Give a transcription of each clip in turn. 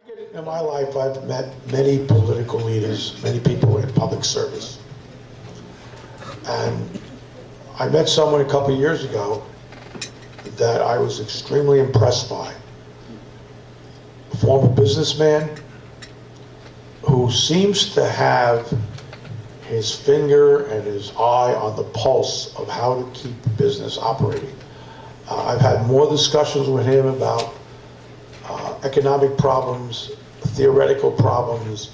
In my life, I've met many political leaders, many people in public service. And I met someone a couple of years ago that I was extremely impressed by. A former businessman who seems to have his finger and his eye on the pulse of how to keep the business operating. I've had more discussions with him about economic problems, theoretical problems.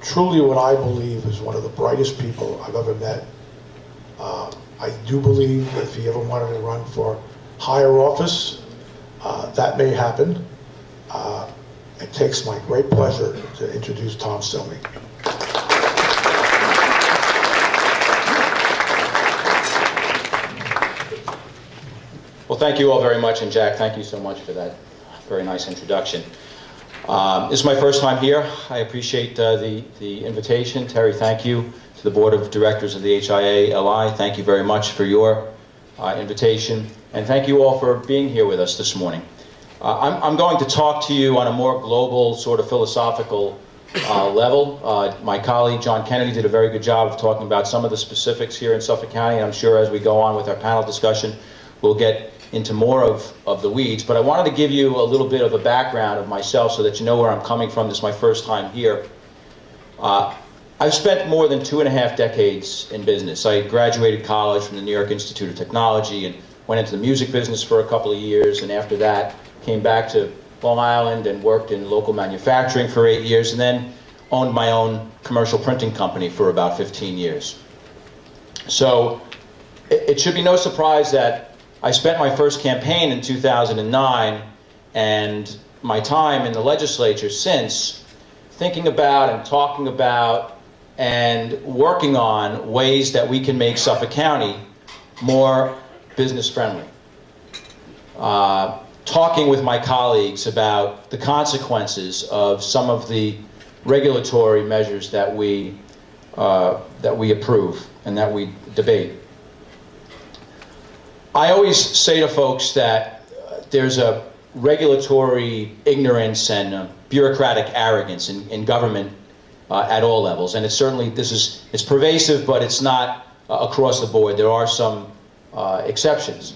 Truly what I believe is one of the brightest people I've ever met. I do believe if he ever wanted to run for higher office, that may happen. It takes my great pleasure to introduce Tom Cilmi. Well, thank you all very much, and Jack, thank you so much for that very nice introduction. This is my first time here. I appreciate the invitation. Terry, thank you. To the Board of Directors of the HIA-LI, thank you very much for your invitation, and thank you all for being here with us this morning. I'm going to talk to you on a more global, sort of philosophical level. My colleague, John Kennedy, did a very good job of talking about some of the specifics here in Suffolk County, and I'm sure as we go on with our panel discussion, we'll get into more of the weeds. But I wanted to give you a little bit of a background of myself so that you know where I'm coming from. This is my first time here. I've spent more than 2.5 decades in business. I graduated college from the New York Institute of Technology and went into the music business for a couple of years, and after that came back to Long Island and worked in local manufacturing for 8 years, and then owned my own commercial printing company for about 15 years. So it should be no surprise that I spent my first campaign in 2009 and my time in the legislature since thinking about and talking about and working on ways that we can make Suffolk County more business friendly. Talking with my colleagues about the consequences of some of the regulatory measures that we approve and that we debate. I always say to folks that there's a regulatory ignorance and bureaucratic arrogance in government at all levels, and it's certainly it's pervasive, but it's not across the board. There are some exceptions.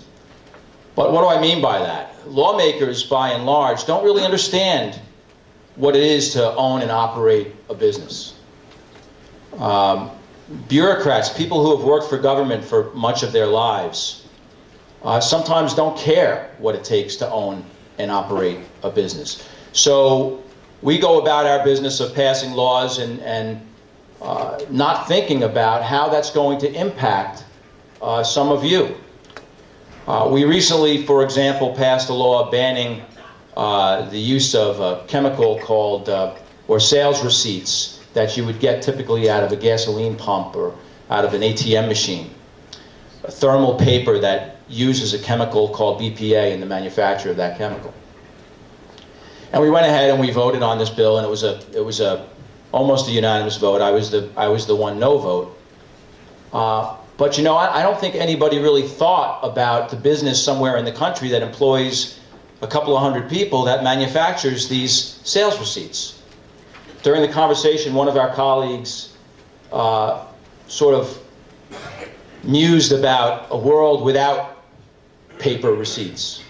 But what do I mean by that? Lawmakers, by and large, don't really understand what it is to own and operate a business. Bureaucrats, people who have worked for government for much of their lives, sometimes don't care what it takes to own and operate a business. So we go about our business of passing laws and not thinking about how that's going to impact some of you. We recently, for example, passed a law banning the use of a chemical called, or sales receipts that you would get typically out of a gasoline pump or out of an ATM machine. A thermal paper that uses a chemical called BPA in the manufacture of that chemical. And we went ahead and we voted on this bill, and it was almost a unanimous vote. I was the one no vote. But you know, I don't think anybody really thought about the business somewhere in the country that employs a couple of hundred people that manufactures these sales receipts. During the conversation, one of our colleagues sort of mused about a world without paper receipts.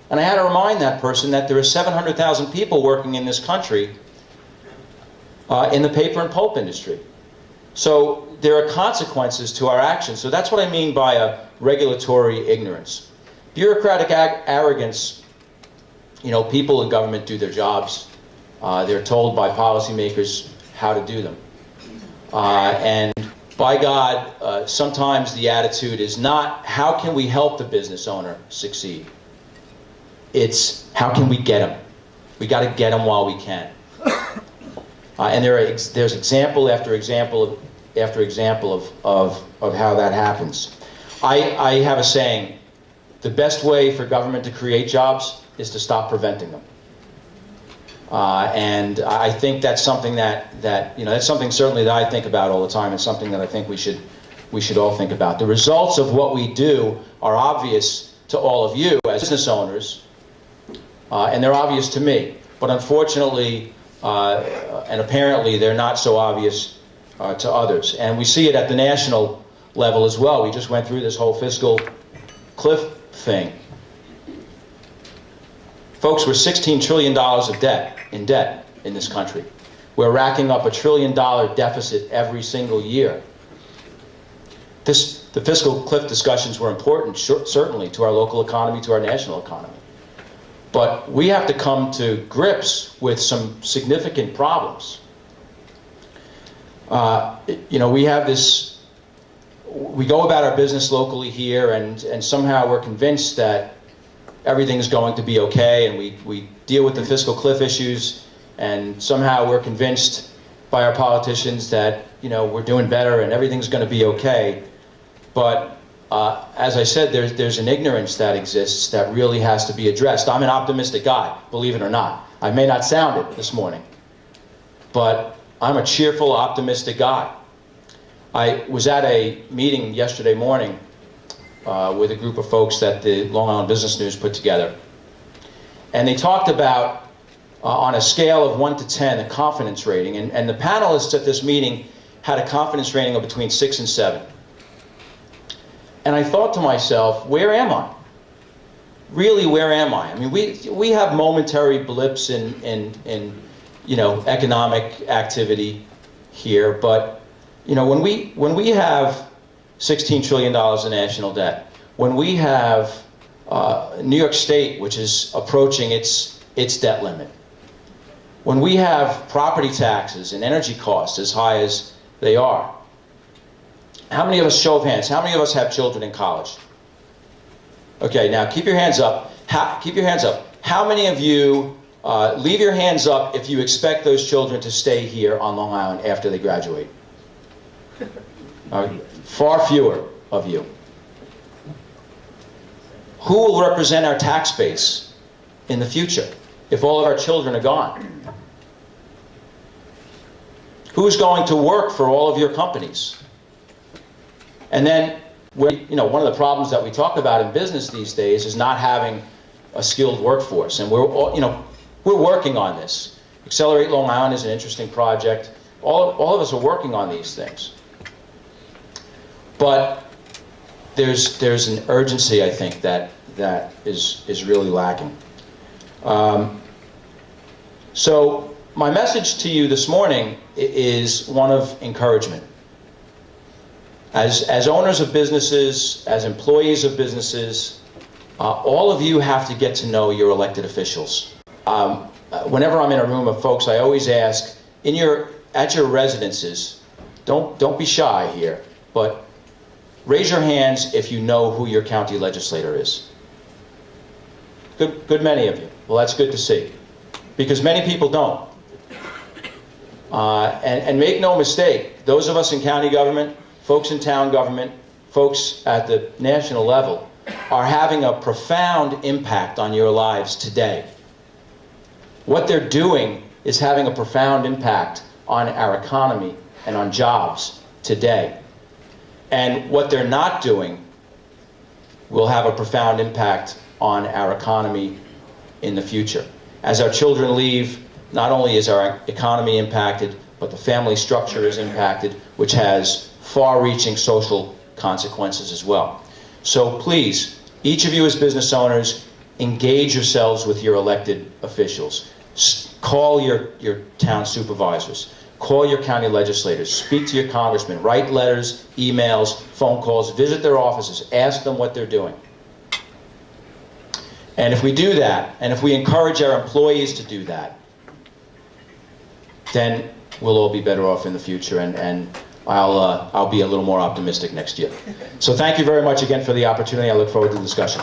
And I had to remind that person that there are 700,000 people working in this country in the paper and pulp industry. So there are consequences to our actions. So that's what I mean by a regulatory ignorance. Bureaucratic arrogance, you know, people in government do their jobs. They're told by policymakers how to do them. And by God, sometimes the attitude is not, how can we help the business owner succeed? It's, how can we get them? We got to get them while we can. And there's example after example after example of how that happens. I have a saying, the best way for government to create jobs is to stop preventing them. And I think that's something that's something certainly that I think about all the time, and something that I think we should all think about. The results of what we do are obvious to all of you as business owners, and they're obvious to me. but unfortunately and apparently they're not so obvious to others. And we see it at the national level as well. We just went through this whole fiscal cliff thing. Folks, we're $16 trillion in debt in this country. We're racking up $1 trillion deficit every single year. The fiscal cliff discussions were important, certainly, to our local economy, to our national economy. But we have to come to grips with some significant problems. We have this, we go about our business locally here, and somehow we're convinced that everything's going to be okay, and we deal with the fiscal cliff issues, and somehow we're convinced by our politicians that, we're doing better and everything's going to be okay. But as I said, there's an ignorance that exists that really has to be addressed. I'm an optimistic guy, believe it or not. I may not sound it this morning, but I'm a cheerful, optimistic guy. I was at a meeting yesterday morning with a group of folks that the Long Island Business News put together. And they talked about, on a scale of 1 to 10, the confidence rating. And the panelists at this meeting had a confidence rating of between 6 and 7. And I thought to myself, where am I? Really, where am I? I mean, we have momentary blips in economic activity here, but when we have $16 trillion in national debt, when we have New York State, which is approaching its debt limit, when we have property taxes and energy costs as high as they are, how many of us, show of hands, how many of us have children in college? Okay, now keep your hands up. Keep your hands up. How many of you, leave your hands up if you expect those children to stay here on Long Island after they graduate? Far fewer of you. Who will represent our tax base in the future if all of our children are gone? Who's going to work for all of your companies? And then, one of the problems that we talk about in business these days is not having a skilled workforce. And we're working on this. Accelerate Long Island is an interesting project. All of us are working on these things. But there's an urgency, I think, that is really lacking. So my message to you this morning is one of encouragement. As owners of businesses, as employees of businesses, all of you have to get to know your elected officials. Whenever I'm in a room of folks, I always ask, at your residences, don't be shy here, but raise your hands if you know who your county legislator is. Good many of you. Well, that's good to see, because many people don't. And make no mistake, those of us in county government, folks in town government, folks at the national level, are having a profound impact on your lives today. What they're doing is having a profound impact on our economy and on jobs today. And what they're not doing will have a profound impact on our economy in the future. As our children leave, not only is our economy impacted, but the family structure is impacted, which has far-reaching social consequences as well. So please, each of you as business owners, engage yourselves with your elected officials. Call your town supervisors. Call your county legislators. Speak to your congressmen. Write letters, emails, phone calls. Visit their offices. Ask them what they're doing. And if we do that, and if we encourage our employees to do that, then we'll all be better off in the future, and I'll be a little more optimistic next year. So thank you very much again for the opportunity. I look forward to the discussion.